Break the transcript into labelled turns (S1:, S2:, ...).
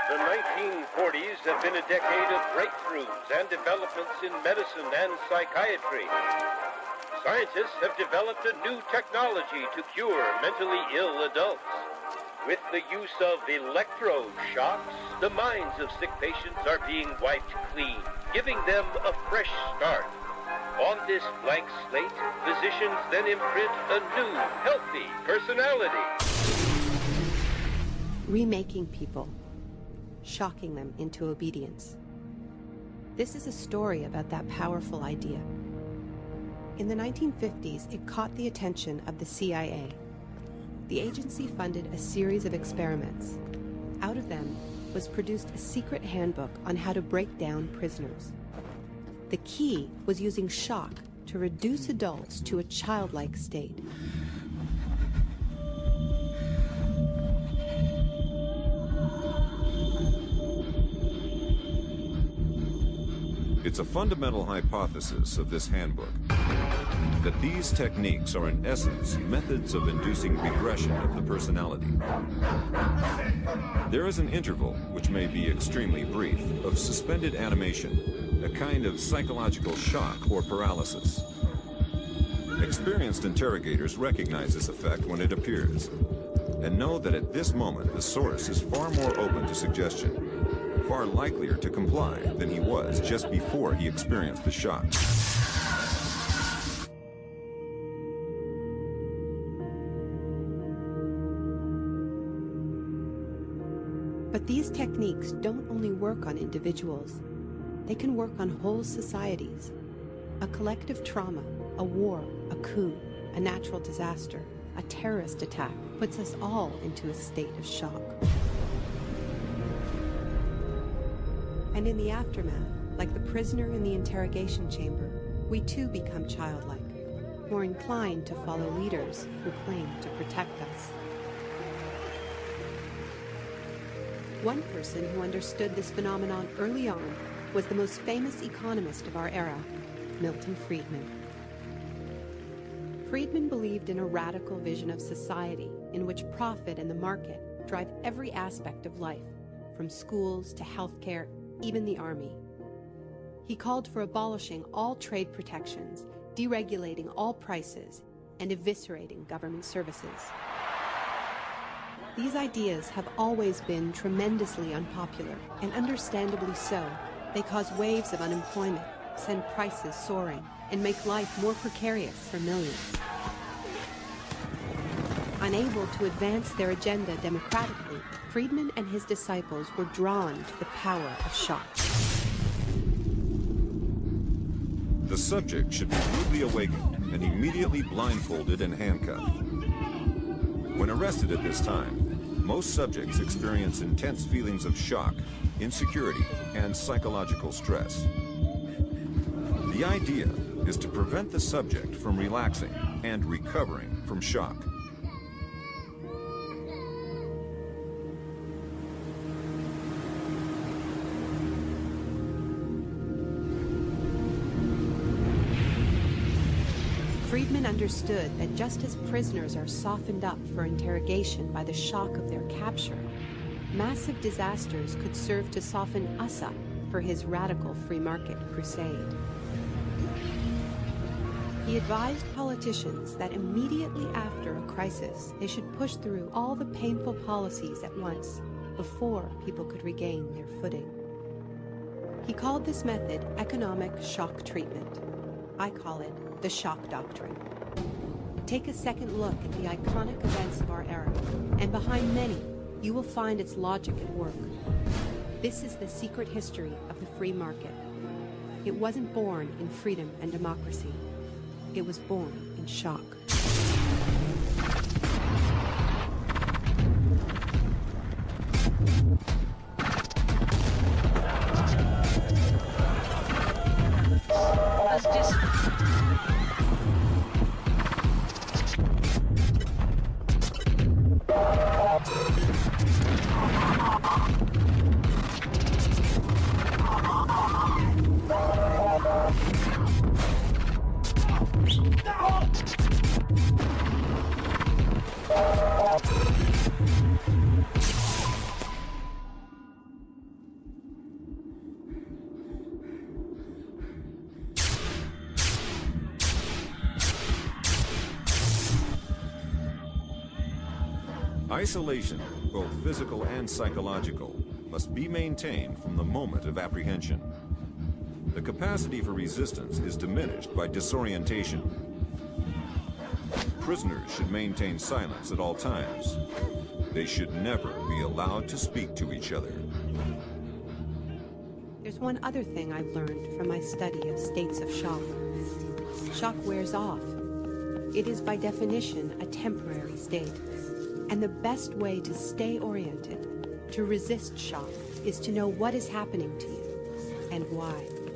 S1: The 1940s have been a decade of breakthroughs and developments in medicine and psychiatry. Scientists have developed a new technology to cure mentally ill adults. With the use of electroshocks, the minds of sick patients are being wiped clean, giving them a fresh start. On this blank slate, physicians then imprint a new, healthy personality.
S2: Remaking people, shocking them into obedience. This is a story about that powerful idea. In the 1950s, it caught the attention of the CIA. The agency funded a series of experiments. Out of them was produced a secret handbook on how to break down prisoners. The key was using shock to reduce adults to a childlike state.
S3: It's a fundamental hypothesis of this handbook that these techniques are in essence methods of inducing regression of the personality. There is an interval, which may be extremely brief, of suspended animation, a kind of psychological shock or paralysis. Experienced interrogators recognize this effect when it appears, and know that at this moment the source is far more open to suggestion, far likelier to comply than he was just before he experienced the shock.
S2: But these techniques don't only work on individuals. They can work on whole societies. A collective trauma, a war, a coup, a natural disaster, a terrorist attack puts us all into a state of shock. And in the aftermath, like the prisoner in the interrogation chamber, we too become childlike, more inclined to follow leaders who claim to protect us. One person who understood this phenomenon early on was the most famous economist of our era, Milton Friedman. Friedman believed in a radical vision of society in which profit and the market drive every aspect of life, from schools to healthcare, even the army. He called for abolishing all trade protections, deregulating all prices, and eviscerating government services. These ideas have always been tremendously unpopular, and understandably so. They cause waves of unemployment, send prices soaring, and make life more precarious for millions. Unable to advance their agenda democratically, Friedman and his disciples were drawn to the power of shock.
S3: The subject should be rudely awakened and immediately blindfolded and handcuffed. When arrested at this time, most subjects experience intense feelings of shock, insecurity, and psychological stress. The idea is to prevent the subject from relaxing and recovering from shock.
S2: Friedman understood that just as prisoners are softened up for interrogation by the shock of their capture, massive disasters could serve to soften us up for his radical free market crusade. He advised politicians that immediately after a crisis, they should push through all the painful policies at once before people could regain their footing. He called this method economic shock treatment. I call it the shock doctrine. Take a second look at the iconic events of our era, and behind many, you will find its logic at work. This is the secret history of the free market. It wasn't born in freedom and democracy. It was born in shock.
S3: Isolation, both physical and psychological, must be maintained from the moment of apprehension. The capacity for resistance is diminished by disorientation. Prisoners should maintain silence at all times. They should never be allowed to speak to each other.
S2: There's one other thing I've learned from my study of states of shock. Shock wears off. It is by definition a temporary state. And the best way to stay oriented, to resist shock, is to know what is happening to you and why.